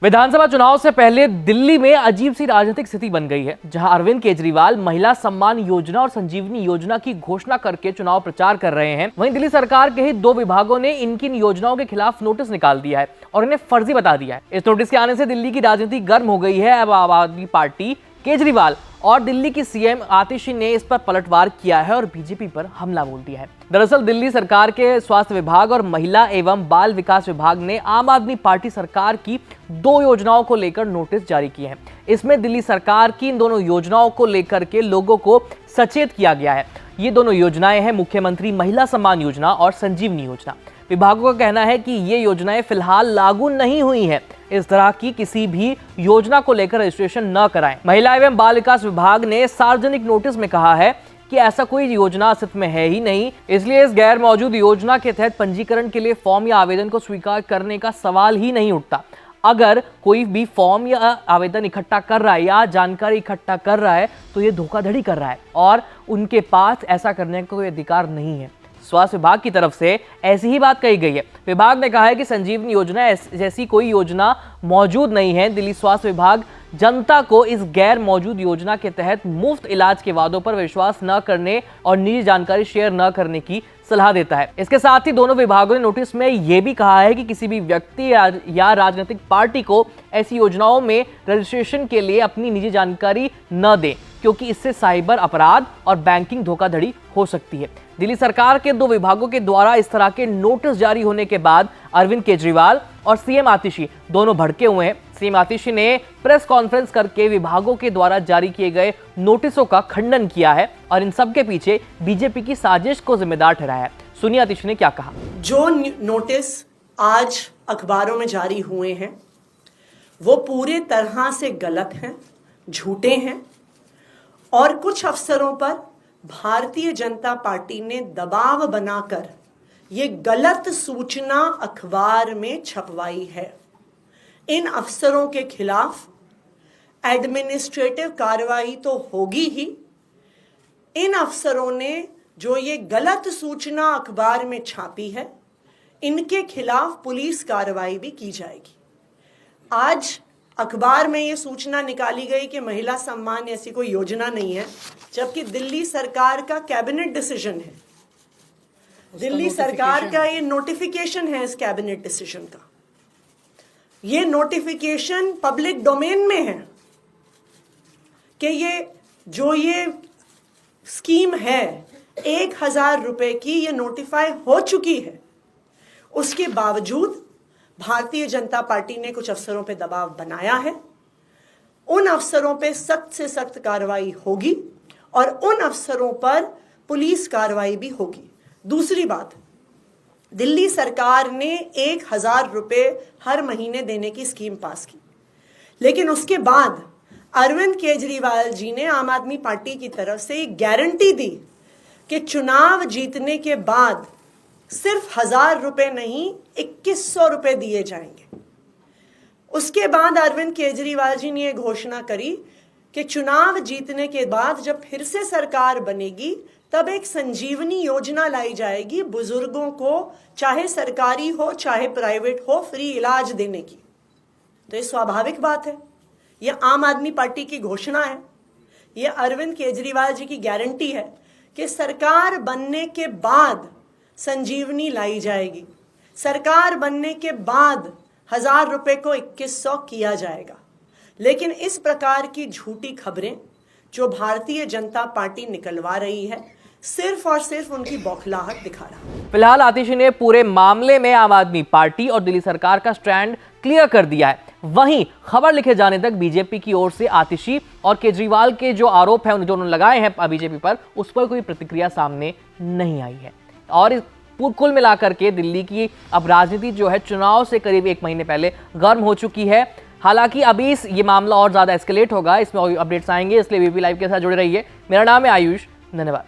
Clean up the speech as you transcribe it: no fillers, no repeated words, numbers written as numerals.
विधानसभा चुनाव से पहले दिल्ली में अजीब सी राजनीतिक स्थिति बन गई है, जहां अरविंद केजरीवाल महिला सम्मान योजना और संजीवनी योजना की घोषणा करके चुनाव प्रचार कर रहे हैं। वहीं दिल्ली सरकार के ही 2 विभागों ने इनकी योजनाओं के खिलाफ नोटिस निकाल दिया है और इन्हें फर्जी बता दिया है। इस नोटिस के आने से दिल्ली की राजनीति गर्म हो गई है। अब आम आदमी पार्टी, केजरीवाल और दिल्ली की सीएम आतिशी ने इस पर पलटवार किया है और बीजेपी पर हमला बोल दिया है। दरअसल दिल्ली सरकार के स्वास्थ्य विभाग और महिला एवं बाल विकास विभाग ने आम आदमी पार्टी सरकार की 2 योजनाओं को लेकर नोटिस जारी किए हैं। इसमें दिल्ली सरकार की इन दोनों योजनाओं को लेकर के लोगों को सचेत किया गया है। ये दोनों योजनाएं हैं मुख्यमंत्री महिला सम्मान योजना और संजीवनी योजना। विभागों का कहना है कि ये योजनाएं फिलहाल लागू नहीं हुई हैं। इस तरह की किसी भी योजना को लेकर रजिस्ट्रेशन न कराएं। महिला एवं बाल विकास विभाग ने सार्वजनिक नोटिस में कहा है कि ऐसा कोई योजना अस्तित्व में है ही नहीं, इसलिए इस गैर मौजूद योजना के तहत पंजीकरण के लिए फॉर्म या आवेदन को स्वीकार करने का सवाल ही नहीं उठता। अगर कोई भी फॉर्म या आवेदन इकट्ठा कर रहा है या जानकारी इकट्ठा कर रहा है तो ये धोखाधड़ी कर रहा है और उनके पास ऐसा करने का कोई अधिकार नहीं है। स्वास्थ्य विभाग की तरफ से ऐसी ही बात कही गई है। विभाग ने कहा है कि संजीवनी योजना जैसी कोई योजना मौजूद नहीं है। दिल्ली स्वास्थ्य विभाग जनता को इस गैर मौजूद योजना के तहत मुफ्त इलाज के वादों पर विश्वास न करने और निजी जानकारी शेयर न करने की सलाह देता है। इसके साथ ही दोनों विभागों ने नोटिस में यह भी कहा है कि किसी भी व्यक्ति या राजनीतिक पार्टी को ऐसी योजनाओं में रजिस्ट्रेशन के लिए अपनी निजी जानकारी न दें, क्योंकि इससे साइबर अपराध और बैंकिंग धोखाधड़ी हो सकती है। दिल्ली सरकार के 2 विभागों के द्वारा इस तरह के नोटिस जारी होने के बाद अरविंद केजरीवाल और सीएम आतिशी दोनों भड़के हुए हैं। सीएम आतिशी ने प्रेस कॉन्फ्रेंस करके विभागों के द्वारा जारी किए गए नोटिसों का खंडन किया है और इन सब के पीछे बीजेपी की साजिश को जिम्मेदार ठहराया है। सुनिए आतिशी ने क्या कहा। जो नोटिस आज अखबारों में जारी हुए हैं वो पूरे तरह से गलत हैं, झूठे हैं और कुछ अफसरों पर भारतीय जनता पार्टी ने दबाव बनाकर ये गलत सूचना अखबार में छपवाई है। इन अफसरों के खिलाफ एडमिनिस्ट्रेटिव कार्रवाई तो होगी ही। इन अफसरों ने जो ये गलत सूचना अखबार में छापी है, इनके खिलाफ पुलिस कार्रवाई भी की जाएगी। आज अखबार में ये सूचना निकाली गई कि महिला सम्मान ऐसी कोई योजना नहीं है, जबकि दिल्ली सरकार का कैबिनेट डिसीजन है। दिल्ली सरकार का ये नोटिफिकेशन है इस कैबिनेट डिसीजन का। ये नोटिफिकेशन पब्लिक डोमेन में है कि ये स्कीम है 1000 रुपए की, ये नोटिफाई हो चुकी है। उसके बावजूद भारतीय जनता पार्टी ने कुछ अफसरों पे दबाव बनाया है। उन अफसरों पे सख्त से सख्त कार्रवाई होगी और उन अफसरों पर पुलिस कार्रवाई भी होगी। दूसरी बात, दिल्ली सरकार ने 1000 रुपए हर महीने देने की स्कीम पास की, लेकिन उसके बाद अरविंद केजरीवाल जी ने आम आदमी पार्टी की तरफ से एक गारंटी दी कि चुनाव जीतने के बाद सिर्फ 1000 रुपए नहीं 2100 रुपए दिए जाएंगे। उसके बाद अरविंद केजरीवाल जी ने यह घोषणा करी कि चुनाव जीतने के बाद जब फिर से सरकार बनेगी तब एक संजीवनी योजना लाई जाएगी बुजुर्गों को, चाहे सरकारी हो चाहे प्राइवेट हो, फ्री इलाज देने की। तो ये स्वाभाविक बात है, ये आम आदमी पार्टी की घोषणा है, ये अरविंद केजरीवाल जी की गारंटी है कि सरकार बनने के बाद संजीवनी लाई जाएगी। सरकार बनने के बाद 1000 रुपए को 2100 किया जाएगा। लेकिन इस प्रकार की झूठी खबरें जो भारतीय जनता पार्टी निकलवा रही है, सिर्फ और सिर्फ उनकी बौखलाहट दिखा रहा है। फिलहाल आतिशी ने पूरे मामले में आम आदमी पार्टी और दिल्ली सरकार का स्टैंड क्लियर कर दिया है। वहीं खबर लिखे जाने तक बीजेपी की ओर से आतिशी और केजरीवाल के जो आरोप हैं जो उन्होंने लगाए हैं बीजेपी पर, उस पर कोई प्रतिक्रिया सामने नहीं आई है। और कुल मिलाकर के दिल्ली की अब राजनीति जो है चुनाव से करीब 1 महीने पहले गर्म हो चुकी है। हालांकि अभी ये मामला और ज्यादा एस्केलेट होगा, इसमें और अपडेट्स आएंगे, इसलिए वीपी लाइव के साथ जुड़े रहिए। मेरा नाम है आयुष, धन्यवाद।